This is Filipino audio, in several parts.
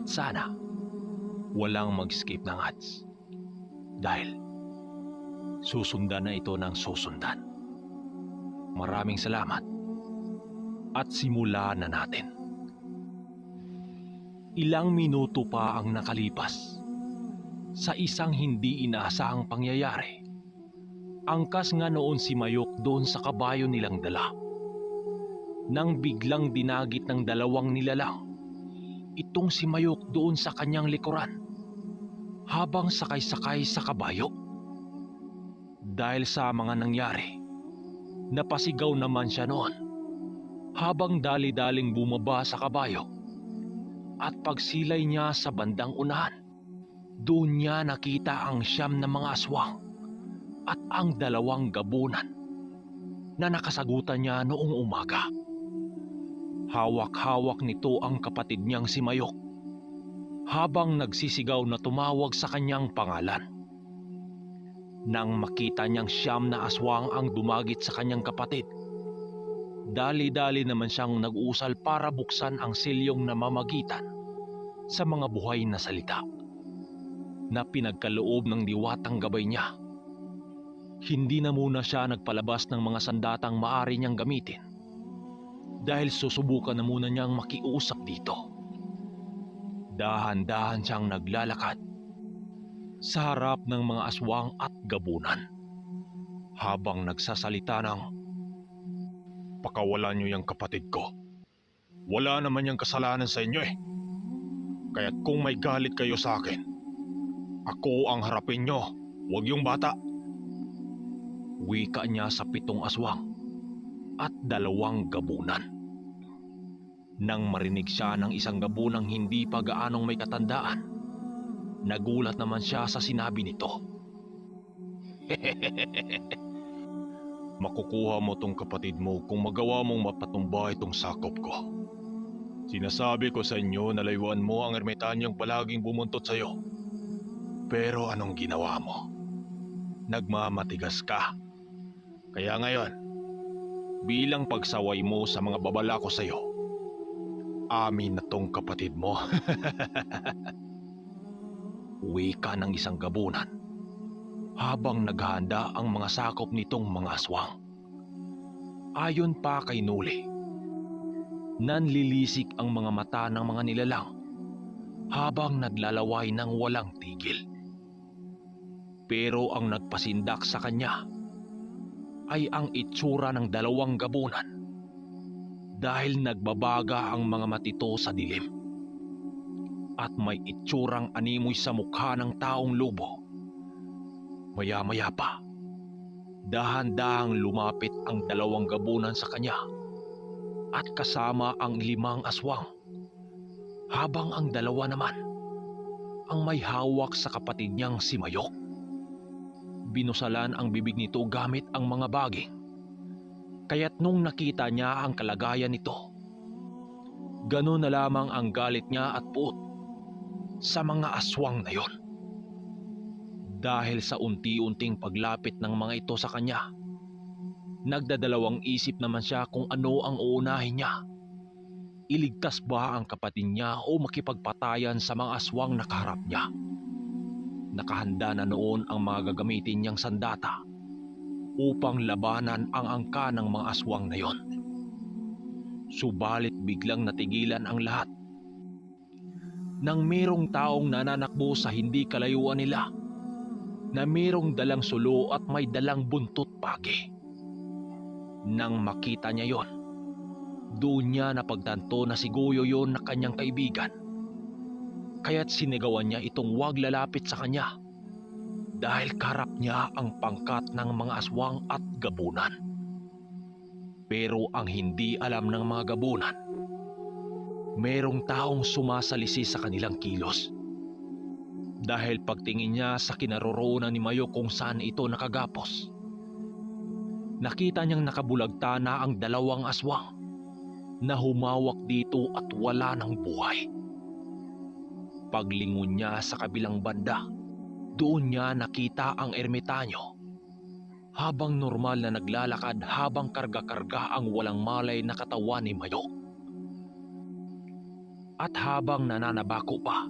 At sana walang mag-skip ng ads dahil susundan na ito ng susundan. Maraming salamat at simulan na natin. Ilang minuto pa ang nakalipas sa isang hindi inaasahang pangyayari. Angkas nga noon si Mayok doon sa kabayo nilang dala. Nang biglang dinagit ng dalawang nilalang itong si Mayok doon sa kanyang likuran habang sakay-sakay sa kabayo. Dahil sa mga nangyari, napasigaw naman siya noon habang dali-daling bumaba sa kabayo at pagsilay niya sa bandang unahan, doon niya nakita ang 9 na mga aswang at ang 2 gabunan na nakasagutan niya noong umaga. Hawak-hawak nito ang kapatid niyang si Mayok habang nagsisigaw na tumawag sa kanyang pangalan. Nang makita niyang 9 na aswang ang dumagit sa kanyang kapatid, dali-dali naman siyang nag-uusal para buksan ang silyong namamagitan sa mga buhay na salita na pinagkaloob ng diwatang gabay niya. Hindi na muna siya nagpalabas ng mga sandatang maaari niyang gamitin dahil susubukan na muna niyang makiusap dito. Dahan-dahan siyang naglalakad sa harap ng mga aswang at gabunan habang nagsasalita ng, "Pakawalan niyo yung kapatid ko. Wala naman yung kasalanan sa inyo eh. Kaya't kung may galit kayo sa akin, ako ang harapin niyo, huwag yung bata." Wika niya sa 7 aswang at 2 gabunan. Nang marinig siya ng isang gabunang hindi pa gaanong may katandaan, nagulat naman siya sa sinabi nito. "Makukuha mo tong kapatid mo kung magawa mong mapatumba itong sakop ko. Sinasabi ko sa inyo na layuan mo ang ermitanyong palaging bumuntot sa iyo. Pero anong ginawa mo? Nagmamatigas ka. Kaya ngayon, bilang pagsaway mo sa mga babala ko sa iyo, amin na tong kapatid mo." Wika ng isang gabunan habang naghahanda ang mga sakop nitong mga aswang. Ayon pa kay Nuli, nanlilisik ang mga mata ng mga nilalang habang naglalaway ng walang tigil. Pero ang nagpasindak sa kanya ay ang itsura ng 2 gabunan dahil nagbabaga ang mga matito sa dilim at may itsurang animoy sa mukha ng taong lobo. Maya-maya pa, dahan-dahang lumapit ang 2 gabunan sa kanya at kasama ang 5 aswang, habang ang 2 naman ang may hawak sa kapatid niyang si Mayok. Binusalan ang bibig nito gamit ang mga baging, kaya't nung nakita niya ang kalagayan nito, gano'n na lamang ang galit niya at puot sa mga aswang na yon. Dahil sa unti-unting paglapit ng mga ito sa kanya, nagdadalawang isip naman siya kung ano ang uunahin niya. Iligtas ba ang kapatid niya o makipagpatayan sa mga aswang na kaharap niya? Nakahanda na noon ang mga gagamitin niyang sandata upang labanan ang angka ng mga aswang na yon. Subalit biglang natigilan ang lahat nang mayroong taong nananakbo sa hindi kalayuan nila na mayroong dalang sulo at may dalang buntot pagi. Nang makita niya yon, doon niya napagtanto na si Goyo yon na kanyang kaibigan. Kaya't sinigawan niya itong huwag lalapit sa kanya dahil karap niya ang pangkat ng mga aswang at gabunan. Pero ang hindi alam ng mga gabunan, merong taong sumasalisi sa kanilang kilos. Dahil pagtingin niya sa kinaroroonan ni Mayo kung saan ito nakagapos, nakita niyang nakabulagta na ang 2 aswang na humawak dito at wala ng buhay. Paglingon niya sa kabilang banda, doon niya nakita ang ermitanyo habang normal na naglalakad habang karga-karga ang walang malay na katawan ni Mayok. At habang nananabako pa,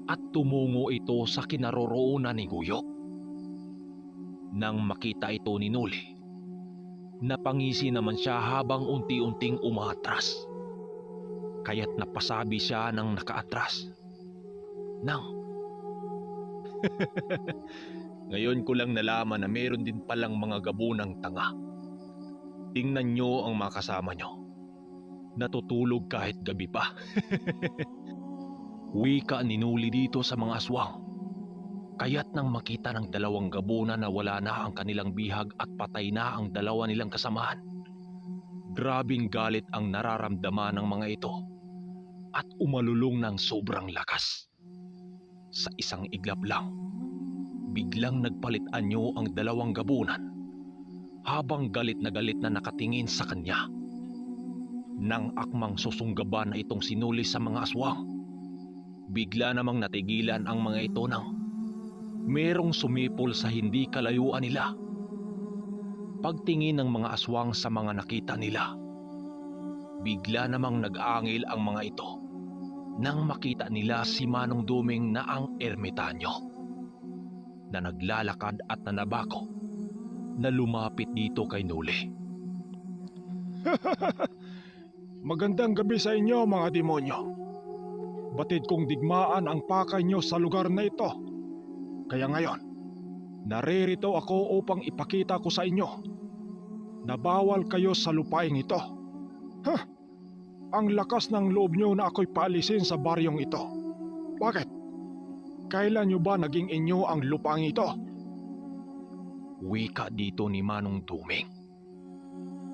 at tumungo ito sa kinaroroonan ni Guyo. Nang makita ito ni Noli, napangisi naman siya habang unti-unting umaatras. Kaya't napasabi siya ng nakaatras. Nang, ngayon ko lang nalaman na meron din palang mga gabunang tanga. Tingnan nyo ang mga kasama nyo. Natutulog kahit gabi pa. Wika ni Noli dito sa mga aswang. Kaya't nang makita ng dalawang gabunan na wala na ang kanilang bihag at patay na ang dalawa nilang kasamahan, grabing galit ang nararamdaman ng mga ito at umalulong ng sobrang lakas. Sa isang iglap lang, biglang nagpalit anyo ang dalawang gabunan habang galit na nakatingin sa kanya. Nang akmang susunggaban na itong sinuli sa mga aswang, bigla namang natigilan ang mga ito nang merong sumipol sa hindi kalayuan nila. Pagtingin ng mga aswang sa mga nakita nila, bigla namang nag-angil ang mga ito nang makita nila si Manong Duming na ang ermitanyo na naglalakad at nanabako na lumapit dito kay Noli. Magandang gabi sa inyo mga demonyo. Batid kong digmaan ang pakay nyo sa lugar na ito. Kaya ngayon, naririto ako upang ipakita ko sa inyo na bawal kayo sa lupaing ito. Ang lakas ng loob nyo na ako'y paalisin sa baryong ito. Bakit? Kailan nyo ba naging inyo ang lupaing ito? Wika dito ni Manong Duming.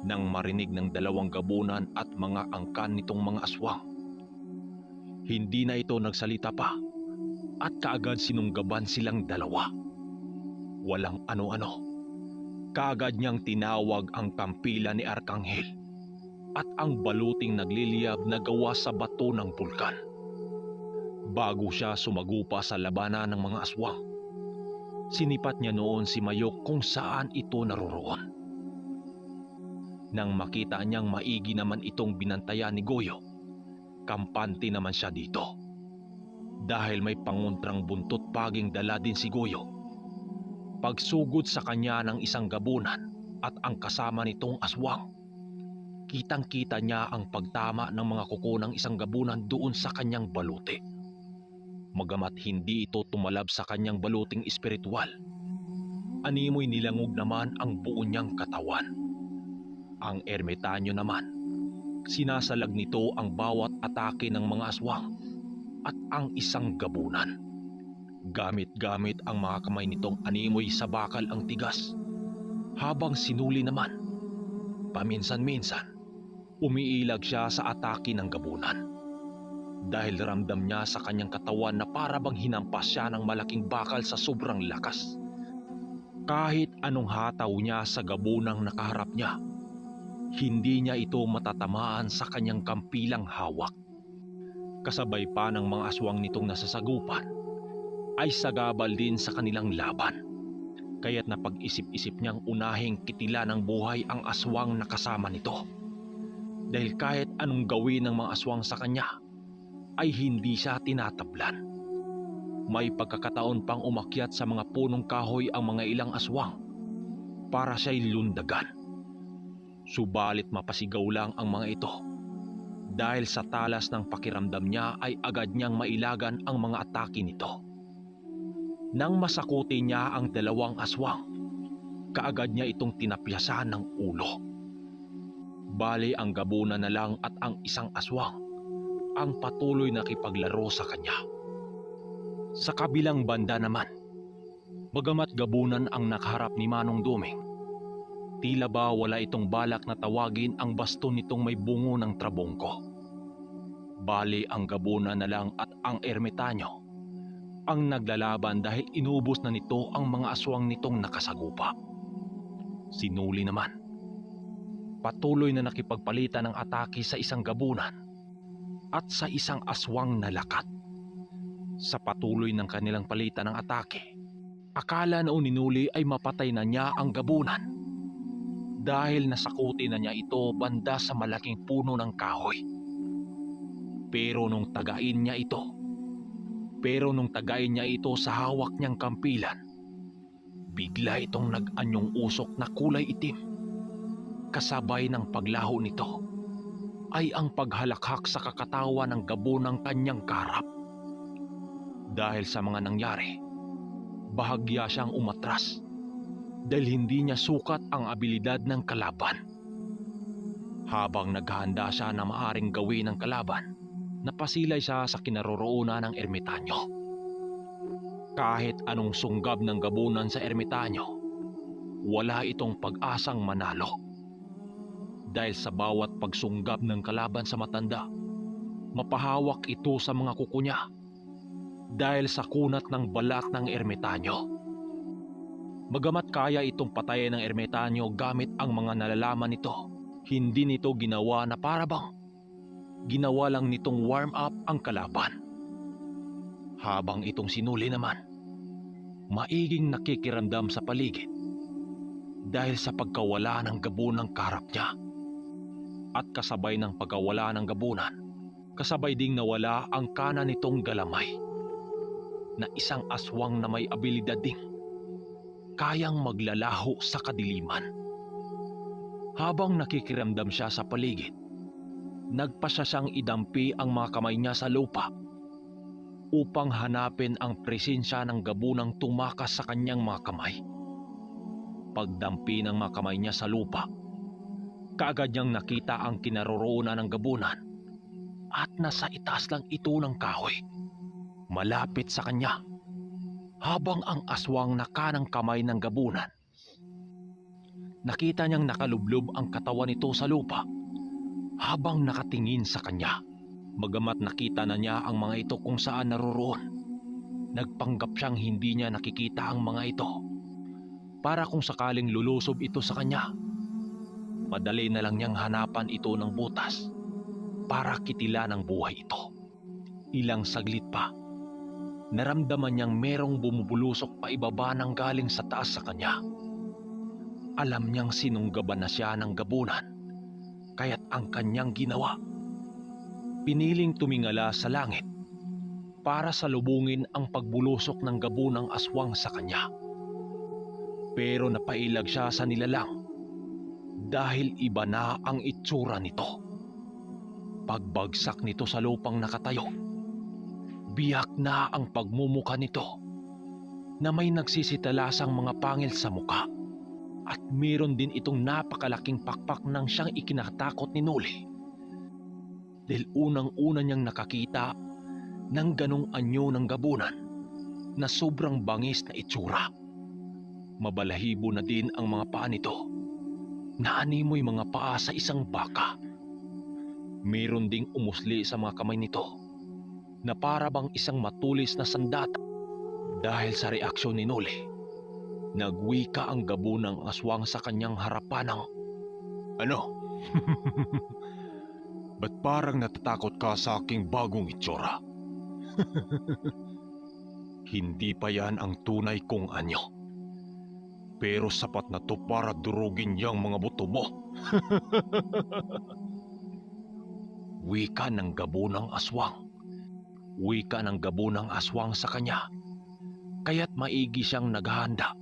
Nang marinig ng dalawang gabunan at mga angkan nitong mga aswang, hindi na ito nagsalita pa at kaagad sinunggaban silang dalawa. Walang ano-ano, kaagad niyang tinawag ang kampila ni Arkanghel at ang baluting nagliliyab na gawa sa bato ng bulkan. Bago siya sumagupa sa labanan ng mga aswang, sinipat niya noon si Mayok kung saan ito naroroon. Nang makita niyang maigi naman itong binantayan ni Goyo, kampante naman siya dito. Dahil may panguntrang buntot paging dala din si Goyo. Pagsugod sa kanya ng isang gabunan at ang kasama nitong aswang, kitang-kita niya ang pagtama ng mga kuko ng isang gabunan doon sa kanyang baluti. Magamat hindi ito tumalab sa kanyang baluting espiritual, animoy nilangog naman ang buo niyang katawan. Ang ermitanyo naman, sinasalag nito ang bawat atake ng mga aswang at ang isang gabunan. Gamit-gamit ang mga kamay nitong animoy sa bakal ang tigas, habang sinuli naman, paminsan-minsan, umiilag siya sa atake ng gabunan. Dahil ramdam niya sa kanyang katawan na para bang hinampas siya ng malaking bakal sa sobrang lakas. Kahit anong hataw niya sa gabunang nakaharap niya, hindi niya ito matatamaan sa kanyang kampilang hawak. Kasabay pa ng mga aswang nitong nasasagupan, ay sagabal din sa kanilang laban. Kaya't napag-isip-isip niyang unahing kitila ng buhay ang aswang na kasama nito. Dahil kahit anong gawin ng mga aswang sa kanya, ay hindi siya tinatablan. May pagkakataon pang umakyat sa mga punong kahoy ang mga ilang aswang para siya'y lundagan. Subalit mapasigaw lang ang mga ito. Dahil sa talas ng pakiramdam niya ay agad niyang mailagan ang mga atake nito. Nang masakuti niya ang dalawang aswang, kaagad niya itong tinapyasan ng ulo. Bali ang gabunan na lang at ang isang aswang ang patuloy na kipaglaro sa kanya. Sa kabilang banda naman, bagamat gabunan ang nakaharap ni Manong Duming, tila ba wala itong balak na tawagin ang baston nitong may bungo ng trabongko. Bali ang gabunan na lang at ang ermitanyo ang naglalaban dahil inubos na nito ang mga aswang nitong nakasagupa. Sinuli naman, patuloy na nakipagpalitan ng atake sa isang gabunan at sa isang aswang na lakat. Sa patuloy ng kanilang palitan ng atake, akala noon ni Noli ay mapatay na niya ang gabunan dahil nasakuti na niya ito banda sa malaking puno ng kahoy. Pero nung tagain niya ito sa hawak niyang kampilan, bigla itong nag-anyong usok na kulay itim. Kasabay ng paglaho nito ay ang paghalakhak sa kakatawan ng gabo ng kanyang karap. Dahil sa mga nangyari, bahagya siyang umatras dahil hindi niya sukat ang abilidad ng kalaban. Habang naghahanda siya na maaring gawin ng kalaban, napasilay siya sa kinaroroonan ng ermitanyo. Kahit anong sunggab ng gabunan sa ermitanyo, wala itong pag-asang manalo. Dahil sa bawat pagsunggab ng kalaban sa matanda, mapahawak ito sa mga kuko niya dahil sa kunat ng balat ng ermitanyo. Bagamat kaya itong patayin ng ermitanyo gamit ang mga nalalaman nito, hindi nito ginawa na parabang ginawa lang nitong warm up ang kalaban. Habang itong sinuli naman, maiging nakikiramdam sa paligid dahil sa pagkawala ng gabo ng karap niya. At kasabay ng pagkawala ng gabunan, kasabay ding nawala ang kana nitong galamay na isang aswang na may abilidad ding kayang maglalaho sa kadiliman. Habang nakikiramdam siya sa paligid, nagpasya siyang idampi ang mga kamay niya sa lupa upang hanapin ang presensya ng gabunang tumakas sa kanyang mga kamay. Pagdampi ng mga kamay niya sa lupa, kaagad niyang nakita ang kinaroroonan ng gabunan at nasa itaas lang ito ng kahoy, malapit sa kanya, habang ang aswang na kanang kamay ng gabunan. Nakita niyang nakalublob ang katawan nito sa lupa habang nakatingin sa kanya. Bagamat nakita na niya ang mga ito kung saan naroroon, nagpanggap siyang hindi niya nakikita ang mga ito para kung sakaling lulusob ito sa kanya, madali na lang niyang hanapan ito ng butas para kitilan ng buhay ito. Ilang saglit pa, naramdaman niyang merong bumubulusok pa ibaba ng galing sa taas sa kanya. Alam niyang sinunggaban na siya ng gabunan, kaya't ang kanyang ginawa, piniling tumingala sa langit para salubungin ang pagbulusok ng gabunang aswang sa kanya. Pero napailag siya sa nilalang dahil iba na ang itsura nito. Pagbagsak nito sa lupang nakatayo, biyak na ang pagmumuka nito na may nagsisitalasang mga pangil sa muka, at meron din itong napakalaking pakpak ng siyang ikinatakot ni Noli. Dahil unang-una niyang nakakita ng ganong anyo ng gabunan na sobrang bangis na itsura. Mabalahibo na din ang mga paa nito na animoy mga paa sa isang baka. Meron ding umusli sa mga kamay nito na parabang isang matulis na sandata. Dahil sa reaksyon ni Noli, nagwika ang gabunang aswang sa kanyang harapan ng, Ano? Ba't parang natatakot ka sa aking bagong itsura? Hindi pa yan ang tunay kong anyo. Pero sapat na to para durugin yang mga buto mo. Wika ng gabunang aswang. Wika ng gabunang aswang sa kanya. Kaya't maigi siyang naghahanda.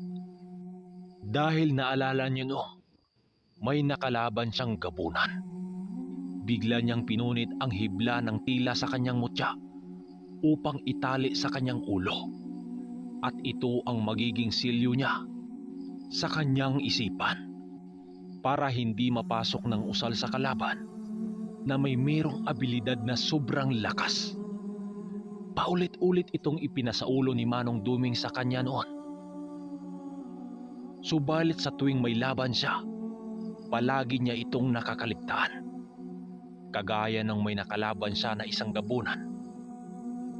Dahil naalala niyo no, may nakalaban siyang gabunan. Bigla niyang pinunit ang hibla ng tila sa kanyang mutya upang itali sa kanyang ulo. At ito ang magiging silyo niya sa kanyang isipan para hindi mapasok ng usal sa kalaban na may merong abilidad na sobrang lakas. Paulit-ulit itong ipinasaulo ni Manong Duming sa kanya noon. Subalit sa tuwing may laban siya, palagi niya itong nakakaligtaan. Kagaya ng may nakalaban siya na isang gabunan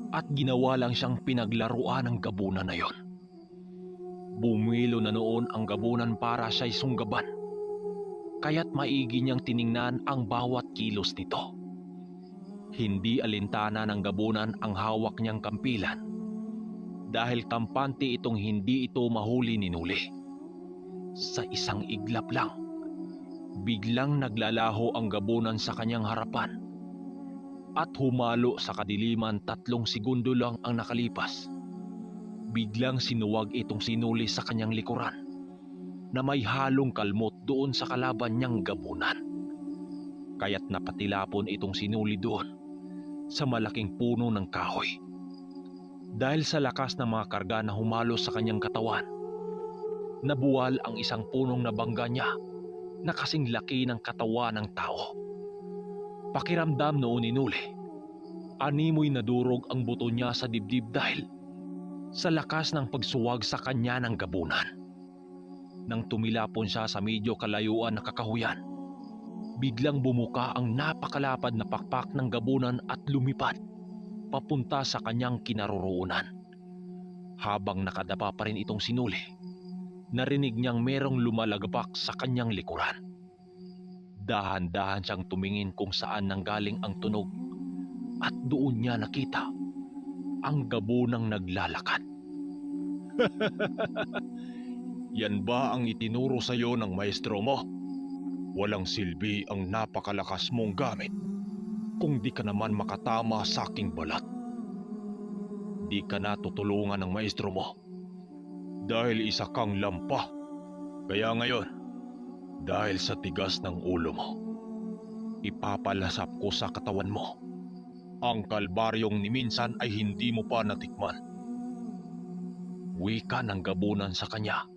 at ginawa lang siyang pinaglaruan ng gabunan na yon. Bumilo na noon ang gabunan para siya'y sunggaban, kaya't maigi niyang tiningnan ang bawat kilos nito. Hindi alintana ng gabunan ang hawak niyang kampilan dahil kampante itong hindi ito mahuli ni Noli. Sa isang iglap lang, biglang naglalaho ang gabunan sa kanyang harapan at humalo sa kadiliman. 3 segundo lang ang nakalipas. Biglang sinuwag itong sinuli sa kanyang likuran na may halong kalmot doon sa kalaban niyang gabunan. Kaya't napatilapon itong sinuli doon sa malaking puno ng kahoy. Dahil sa lakas ng mga karga na humalo sa kanyang katawan, nabuwal ang isang punong nabangga niya na kasing laki ng katawan ng tao. Pakiramdam noon ni Nuli, animoy nadurog ang buto niya sa dibdib dahil sa lakas ng pagsuwag sa kanya ng gabunan. Nang tumilapon siya sa medyo kalayuan na kakahuyan, biglang bumuka ang napakalapad na pakpak ng gabunan at lumipad papunta sa kanyang kinaroroonan. Habang nakadapa pa rin itong sinuli, narinig niyang merong lumalagpak sa kanyang likuran. Dahan-dahan siyang tumingin kung saan nanggaling ang tunog at doon niya nakita ang gabunang naglalakad. Yan ba ang itinuro sa iyo ng maestro mo? Walang silbi ang napakalakas mong gamit kung di ka naman makatama sa aking balat. Di ka na tutulungan ng maestro mo dahil isa kang lampa. Kaya ngayon, dahil sa tigas ng ulo mo, ipapalasap ko sa katawan mo ang kalbaryong ni minsan ay hindi mo pa natikman. Wika ng gabunan sa kanya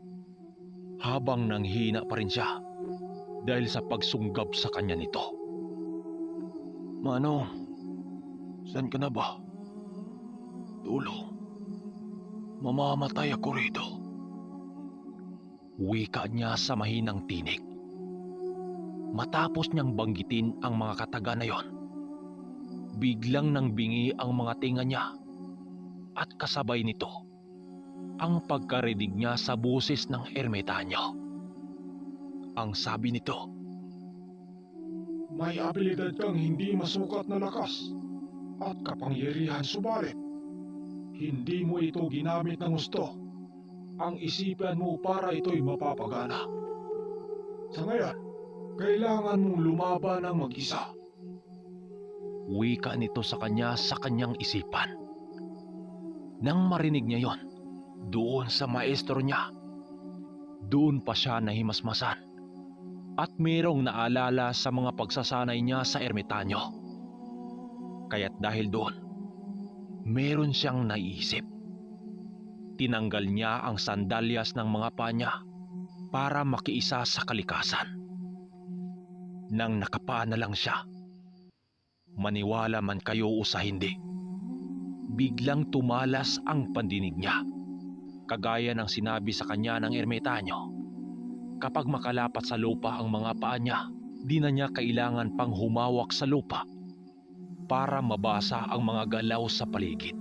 habang nanghina pa rin siya dahil sa pagsunggab sa kanya nito. Manong, saan ka na ba? Dulo, mamamatay ako rito. Wika niya sa mahinang tinig. Matapos niyang banggitin ang mga kataga na yon, biglang nang bingi ang mga tinga niya at kasabay nito ang pagkarinig niya sa boses ng ermitanyo. Ang sabi nito, May abilidad kang hindi masukat na lakas at kapangyarihan, subalit hindi mo ito ginamit ng gusto. Ang isipan mo para ito'y mapapagana. Sa ngayon, kailangan mong lumaban ng mag-isa. wika nito sa kanya sa kanyang isipan. Nang marinig niya yon, doon sa maestro niya, doon pa siya nahimasmasan at merong naalala sa mga pagsasanay niya sa ermitanyo. Kaya't dahil doon, meron siyang naisip. Tinanggal niya ang sandalyas ng mga paa niya para makiisa sa kalikasan. Nang nakapaa na lang siya, maniwala man kayo o sa hindi, biglang tumalas ang pandinig niya. Kagaya ng sinabi sa kanya ng ermitanyo, kapag makalapat sa lupa ang mga paa niya, di na niya kailangan pang humawak sa lupa para mabasa ang mga galaw sa paligid.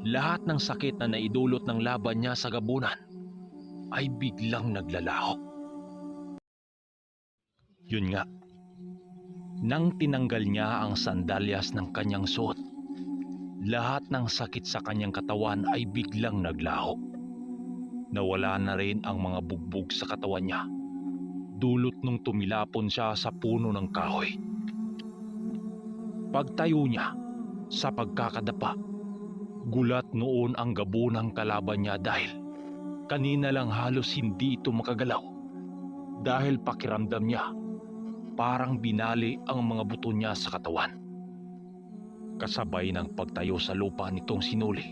Lahat ng sakit na naidulot ng laban niya sa gabunan ay biglang naglalaho. Yun nga, nang tinanggal niya ang sandalyas ng kanyang suot, lahat ng sakit sa kanyang katawan ay biglang naglaho. Nawala na rin ang mga bugbog sa katawan niya, dulot nung tumilapon siya sa puno ng kahoy. Pagtayo niya sa pagkakadapa, gulat noon ang gabunang kalaban niya dahil kanina lang halos hindi ito makagalaw dahil pakiramdam niya parang binali ang mga buto niya sa katawan. Kasabay ng pagtayo sa lupa nitong sinuli,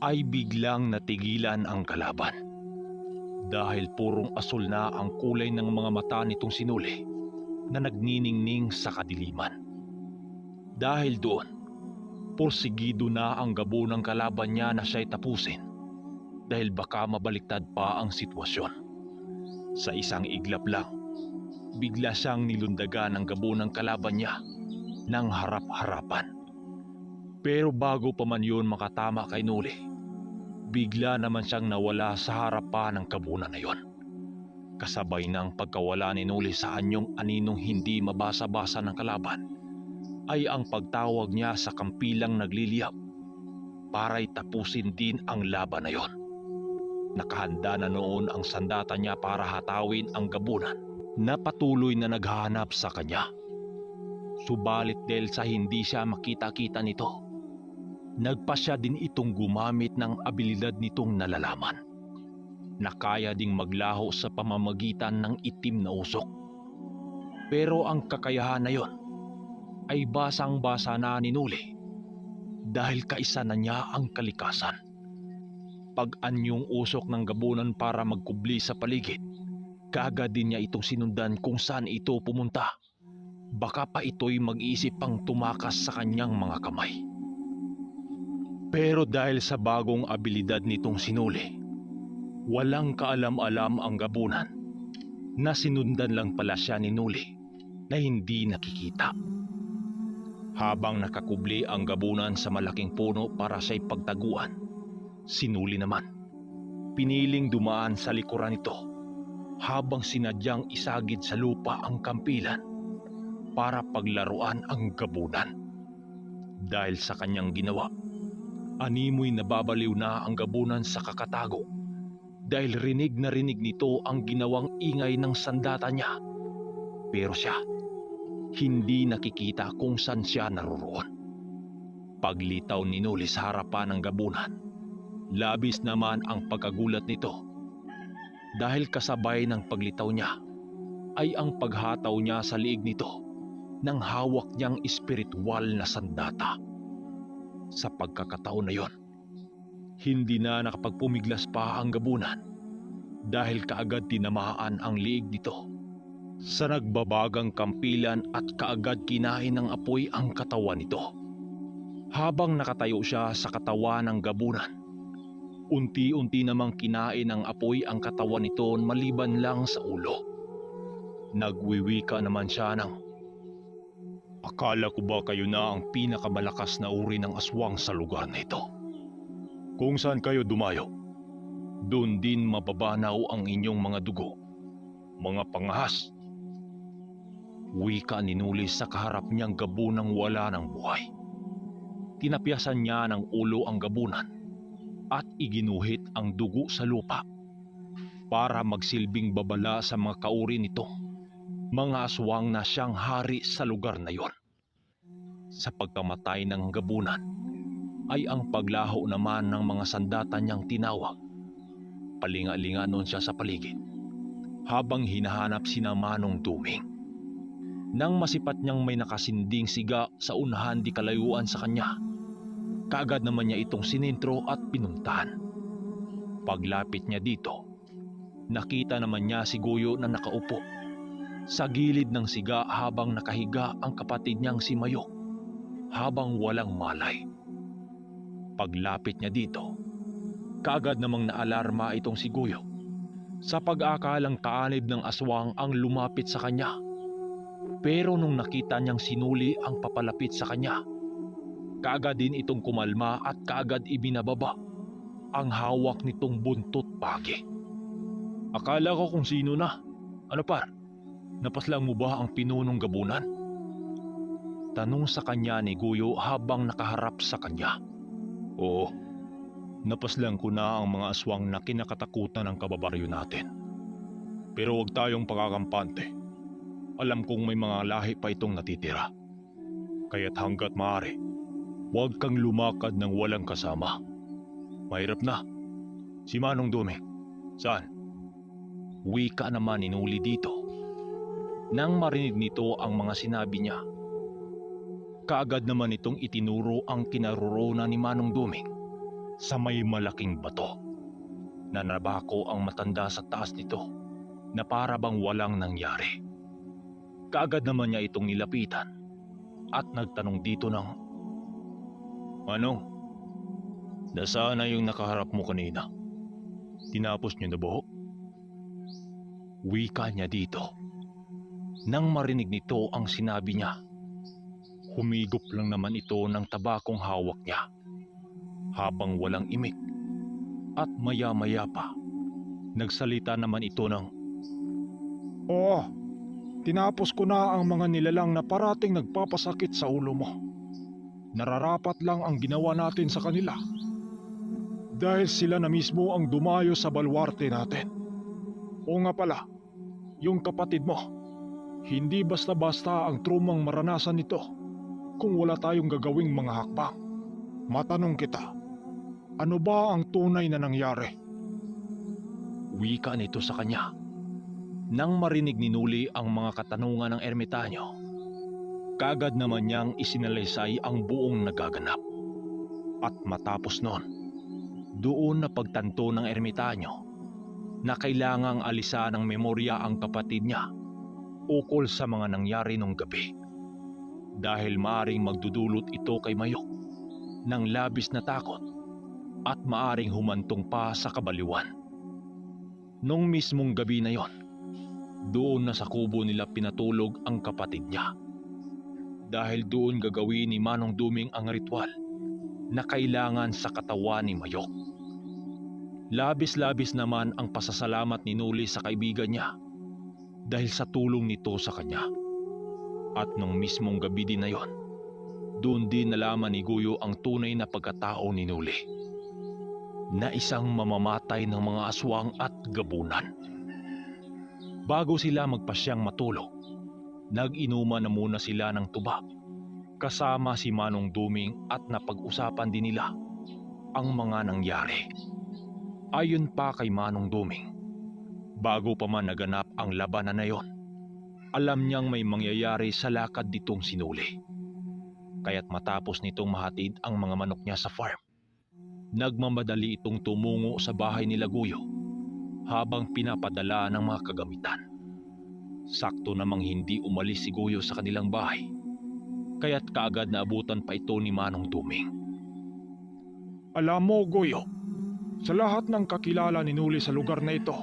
ay biglang natigilan ang kalaban dahil purong asul na ang kulay ng mga mata nitong sinuli na nagniningning sa kadiliman. Dahil doon, porsigido na ang gabunang kalaban niya na siya'y tapusin dahil baka mabaliktad pa ang sitwasyon. Sa isang iglap lang, bigla siyang nilundagan ng gabunang kalaban niya ng harap-harapan. Pero bago pa man yun makatama kay Nuli, bigla naman siyang nawala sa harapan ng gabunan na yon. Kasabay ng pagkawala ni Nuli sa anyong aninong hindi mabasa-basa ng kalaban, ay ang pagtawag niya sa kampilang nagliliyab para'y tapusin din ang laban na yon. Nakahanda na noon ang sandata niya para hatawin ang gabunan na patuloy na naghahanap sa kanya. Subalit dahil sa hindi siya makita-kita nito, nagpasya din itong gumamit ng abilidad nitong nalalaman na kaya ding maglaho sa pamamagitan ng itim na usok. Pero ang kakayahan na yon ay basang-basa na ni Nuli dahil kaisa na niya ang kalikasan. Pag-anyong usok ng gabunan para magkubli sa paligid, kaagad din niya itong sinundan kung saan ito pumunta. Baka pa ito'y mag-iisip pang tumakas sa kanyang mga kamay. Pero dahil sa bagong abilidad nitong sinuli, walang kaalam-alam ang gabunan na sinundan lang pala siya ni Nuli na hindi nakikita. Habang nakakubli ang gabunan sa malaking puno para siya'y pagtaguan, si Nuli naman piniling dumaan sa likuran nito habang sinadyang isagid sa lupa ang kampilan para paglaruan ang gabunan. Dahil sa kanyang ginawa, animoy nababaliw na ang gabunan sa kakatago dahil rinig na rinig nito ang ginawang ingay ng sandata niya. Pero siya, hindi nakikita kung saan siya naroroon. Paglitaw ni Nuli sa harapan ng gabunan, labis naman ang pagkagulat nito dahil kasabay ng paglitaw niya ay ang paghataw niya sa liig nito ng hawak niyang espiritual na sandata. Sa pagkakataon na yon, hindi na nakapagpumiglas pa ang gabunan dahil kaagad tinamaan ang liig nito sa nagbabagang kampilan at kaagad kinain ng apoy ang katawan nito. Habang nakatayo siya sa katawan ng gabunan, unti-unti namang kinain ng apoy ang katawan nito maliban lang sa ulo. Nagwiwika naman siya ng, "Akala ko ba kayo na ang pinakamalakas na uri ng aswang sa lugar na ito? Kung saan kayo dumayo, doon din mababanaw ang inyong mga dugo, mga pangahas." Wika ni Nuli sa kaharap niyang gabunang wala ng buhay. Tinapyasan niya ng ulo ang gabunan at iginuhit ang dugo sa lupa para magsilbing babala sa mga kauri nito, mga aswang na siyang hari sa lugar na yon. Sa pagkamatay ng gabunan ay ang paglaho naman ng mga sandata niyang tinawag. Palinga-linga noon siya sa paligid habang hinahanap si Manong Duming. Nang masipat niyang may nakasinding siga sa unahan di kalayuan sa kanya, kaagad naman niya itong sinintro at pinuntahan. Paglapit niya dito, nakita naman niya si Guyo na nakaupo sa gilid ng siga habang nakahiga ang kapatid niyang si Mayok habang walang malay. Paglapit niya dito, kaagad namang naalarma itong si Guyo sa pag-akalang kaanib ng aswang ang lumapit sa kanya. Pero nung nakita niyang sinuli ang papalapit sa kanya, kaagad din itong kumalma at kaagad ibinababa ang hawak nitong buntot pagi. "Akala ko kung sino na. Ano par? Napaslang mo ba ang pinunong gabunan?" Tanong sa kanya ni Guyo habang nakaharap sa kanya. "Oo, napaslang ko na ang mga aswang na kinakatakutan ng kababaryo natin. Pero huwag tayong pagkakampante. Alam kong may mga lahi pa itong natitira. Kaya't hanggat maaari, huwag kang lumakad ng walang kasama. Mahirap na. Si Manong Duming, saan?" Wika naman ni Nuli dito. Nang marinig nito ang mga sinabi niya, kaagad naman itong itinuro ang kinaroroonan ni Manong Duming sa may malaking bato. Nanabako ang matanda sa taas nito na para bang walang nangyari. Kaagad naman niya itong nilapitan at nagtanong dito ng, "Manong, nasaan na yung nakaharap mo kanina? Tinapos niyo na ba?" Wika niya dito. Nang marinig nito ang sinabi niya, humigop lang naman ito ng tabakong hawak niya habang walang imik at maya-maya pa nagsalita naman ito ng, "Oo, tinapos ko na ang mga nilalang na parating nagpapasakit sa ulo mo. Nararapat lang ang ginawa natin sa kanila. Dahil sila na mismo ang dumayo sa balwarte natin. O nga pala, yung kapatid mo, Hindi basta-basta ang trumang maranasan nito kung wala tayong gagawing mga hakbang. Matanong kita, ano ba ang tunay na nangyari? Wika nito sa kanya. Nang marinig ni Nuli ang mga katanungan ng ermitanyo, kaagad naman niyang isinalaysay ang buong nagaganap. At matapos noon, doon na pagtanto ng ermitanyo na kailangang alisa ng memorya ang kapatid niya ukol sa mga nangyari nung gabi. Dahil maaring magdudulot ito kay Mayok ng labis na takot at maaring humantong pa sa kabaliwan. Nung mismong gabi na yon, doon na sa kubo nila pinatulog ang kapatid niya. Dahil doon gagawin ni Manong Duming ang ritual na kailangan sa katawan ni Mayok. Labis-labis naman ang pasasalamat ni Nuli sa kaibigan niya dahil sa tulong nito sa kanya. At nung mismong gabi din na yon, doon din nalaman ni Guyo ang tunay na pagkatao ni Nuli, na isang mamamatay ng mga aswang at gabunan. Bago sila magpasyang matulog, nag-inuman na muna sila ng tuba kasama si Manong Duming at napag-usapan din nila ang mga nangyari. Ayon pa kay Manong Duming, bago pa man naganap ang labanan na yon, alam niyang may mangyayari sa lakad nitong si Nuli. Kaya't matapos nitong mahatid ang mga manok niya sa farm, nagmamadali itong tumungo sa bahay nila Guyo habang pinapadala ng mga kagamitan. Sakto namang hindi umalis si Guyo sa kanilang bahay, kaya't kaagad naabutan pa ito ni Manong Duming. Alam mo, Guyo, sa lahat ng kakilala ni Nuli sa lugar na ito,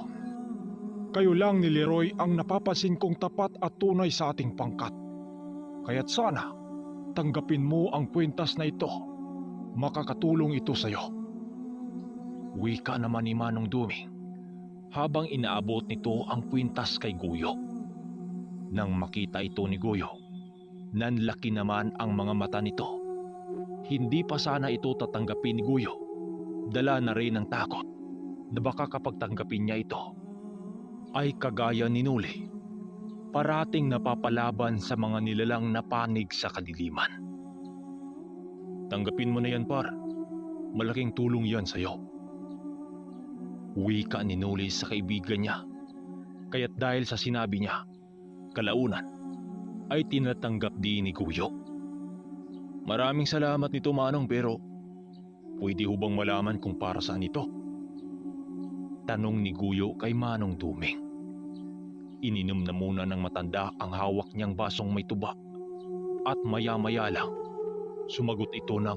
kayo lang ni Leroy ang napapansin kong tapat at tunay sa ating pangkat. Kaya't sana, tanggapin mo ang kwintas na ito. Makakatulong ito sa'yo. Wika naman ni Manong Duming habang inaabot nito ang kwintas kay Guyo. Nang makita ito ni Guyo, nanlaki naman ang mga mata nito. Hindi pa sana ito tatanggapin ni Guyo. Dala na rin ng takot na baka kapag tanggapin niya ito, ay kagaya ni Nuli, parating napapalaban sa mga nilalang na panig sa kadiliman. Tanggapin mo na yan, par. Malaking tulong yan sa'yo. Wika ni Nuli sa kaibigan niya. Kaya't dahil sa sinabi niya, kalaunan ay tinatanggap din ni Guyo. Maraming salamat nito, Manong, pero pwede ho bang malaman kung para saan ito? Tanong ni Guyo kay Manong Duming. Ininom na muna ng matanda ang hawak niyang basong may tuba at maya-maya lang sumagot ito ng,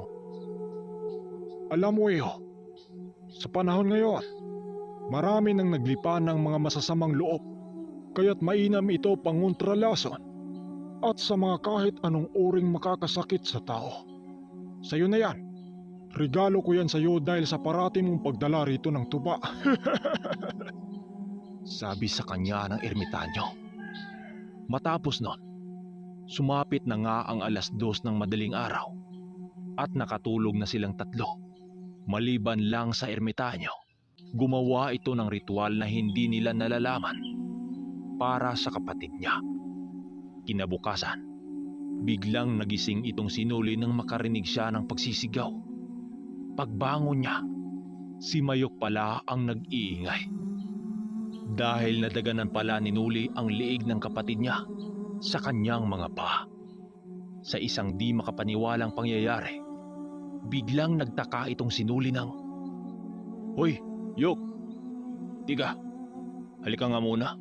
Alam mo iyo, sa panahon ngayon, marami nang naglipa ng mga masasamang loob, kaya't mainam ito pangontralason at sa mga kahit anong uring makakasakit sa tao. Sa'yo na yan. Regalo ko yan sa'yo dahil sa parati mong pagdala rito ng tuba. sabi sa kanya ng ermitanyo. Matapos nun, sumapit na nga ang 2:00 ng madaling araw at nakatulog na silang tatlo. Maliban lang sa ermitanyo, gumawa ito ng ritual na hindi nila nalalaman para sa kapatid niya. Kinabukasan, biglang nagising itong si Nuli nang makarinig siya ng pagsisigaw. Pagbangon niya, si Mayok pala ang nag-iingay. Dahil nadaganan pala ni Nuli ang liig ng kapatid niya sa kanyang mga paa. Sa isang di makapaniwalang pangyayari, biglang nagtaka itong si Nuli ng, Hoy, Yok! Tiga, halika nga muna.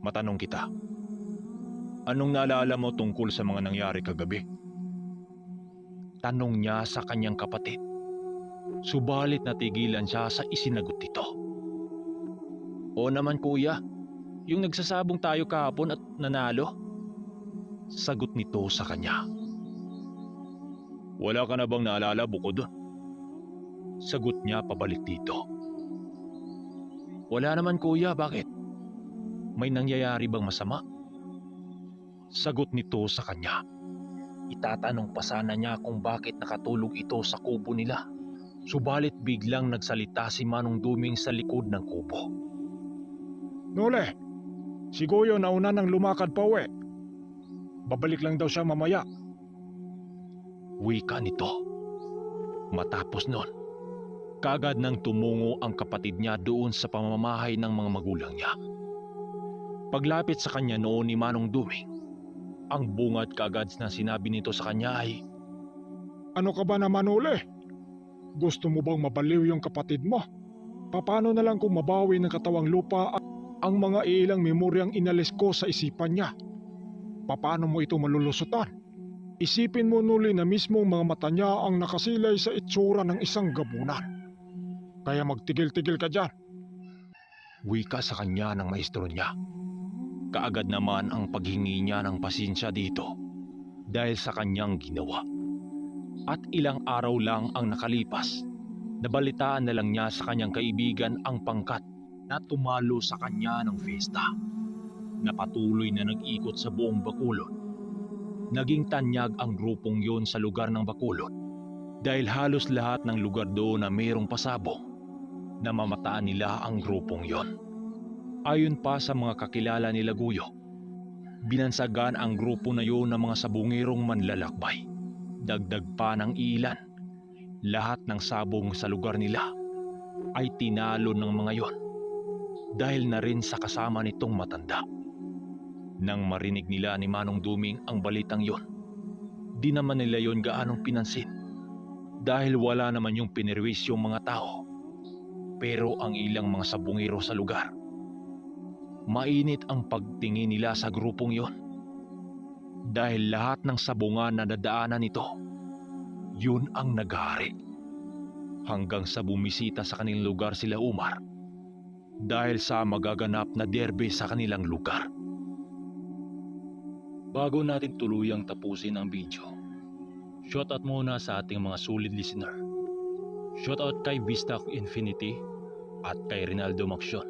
Matanong kita. Anong naalala mo tungkol sa mga nangyari kagabi? Tanong niya sa kanyang kapatid. Subalit natigilan siya sa isinagot nito. Oo naman, kuya, yung nagsasabong tayo kahapon at nanalo. Sagot nito sa kanya. Wala ka na bang naalala bukod doon? Sagot niya pabalik dito. Wala naman, kuya, bakit? May nangyayari bang masama? Sagot nito sa kanya. Itatanong pa sana niya kung bakit nakatulog ito sa kubo nila. Subalit biglang nagsalita si Manong Duming sa likod ng kubo. Nuli, si Guyo nauna nang lumakad pa uwi. Babalik lang daw siya mamaya. Wika nito. Matapos nun, kaagad nang tumungo ang kapatid niya doon sa pamamahay ng mga magulang niya. Paglapit sa kanya noon ni Manong Duming, ang bungad kaagad na sinabi nito sa kanya ay, Ano ka ba naman uli? Gusto mo bang mabaliw yung kapatid mo? Paano na lang kung mabawi ng katawang lupa ang mga ilang memoryang inalis ko sa isipan niya? Paano mo ito malulusutan? Isipin mo nuli na mismo mga mata niya ang nakasilay sa itsura ng isang gabunan. Kaya magtigil-tigil ka dyan. wika sa kanya ng maestro niya. Kaagad naman ang paghingi niya ng pasensya dito dahil sa kanyang ginawa. At ilang araw lang ang nakalipas, nabalitaan na lang niya sa kanyang kaibigan ang pangkat na tumalo sa kanya ng fiesta, na patuloy na nag-ikot sa buong Bacolod. Naging tanyag ang grupong yon sa lugar ng Bacolod dahil halos lahat ng lugar doon na mayroong pasabong, namamataan nila ang grupong yon. Ayon pa sa mga kakilala ni Laguyo, binansagan ang grupo na yon ng mga sabungirong manlalakbay. Dagdag pa ng ilan, lahat ng sabong sa lugar nila ay tinalo ng mga yon dahil na rin sa kasama nitong matanda. Nang marinig nila ni Manong Duming ang balitang yon, di naman nila yon gaanong pinansin dahil wala naman yung pinirwisyong mga tao. Pero ang ilang mga sabungero sa lugar, mainit ang pagtingin nila sa grupong yon dahil lahat ng sabungan na nadaanan nito, yun ang naghari. Hanggang sa bumisita sa kanilang lugar sila Umar dahil sa magaganap na derby sa kanilang lugar. Bago natin tuluyang tapusin ang video, shoutout muna sa ating mga solid listener. Shoutout kay Vistac Infinity at kay Rinaldo Maction.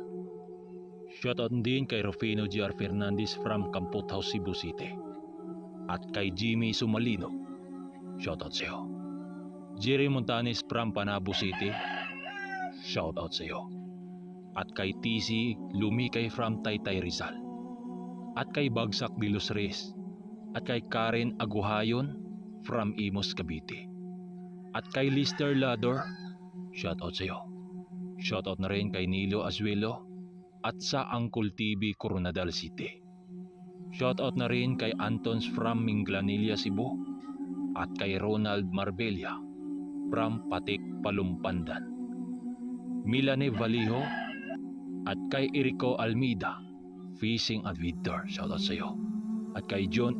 Shoutout din kay Rufino G.R. Fernandez from Campot House, Cebu City. At kay Jimmy Sumalino. Shoutout sa iyo. Jerry Montanes from Panabo City. Shoutout sa iyo. At kay TC Lumikay from Taytay Rizal. At kay Bagsak de los Reyes. At kay Karen Aguhayon from Imos, Cavite. At kay Lister Lador. Shoutout sa iyo. Shoutout na rin kay Nilo Azuelo at sa Uncle TV Coronadal City. Shoutout na rin kay Antons from Minglanilla, Cebu at kay Ronald Marbella from Patik, Palumpandan. Milane Valiho at kay Erico Almeida, Fishing Adventure. Shoutout sa iyo. At kay John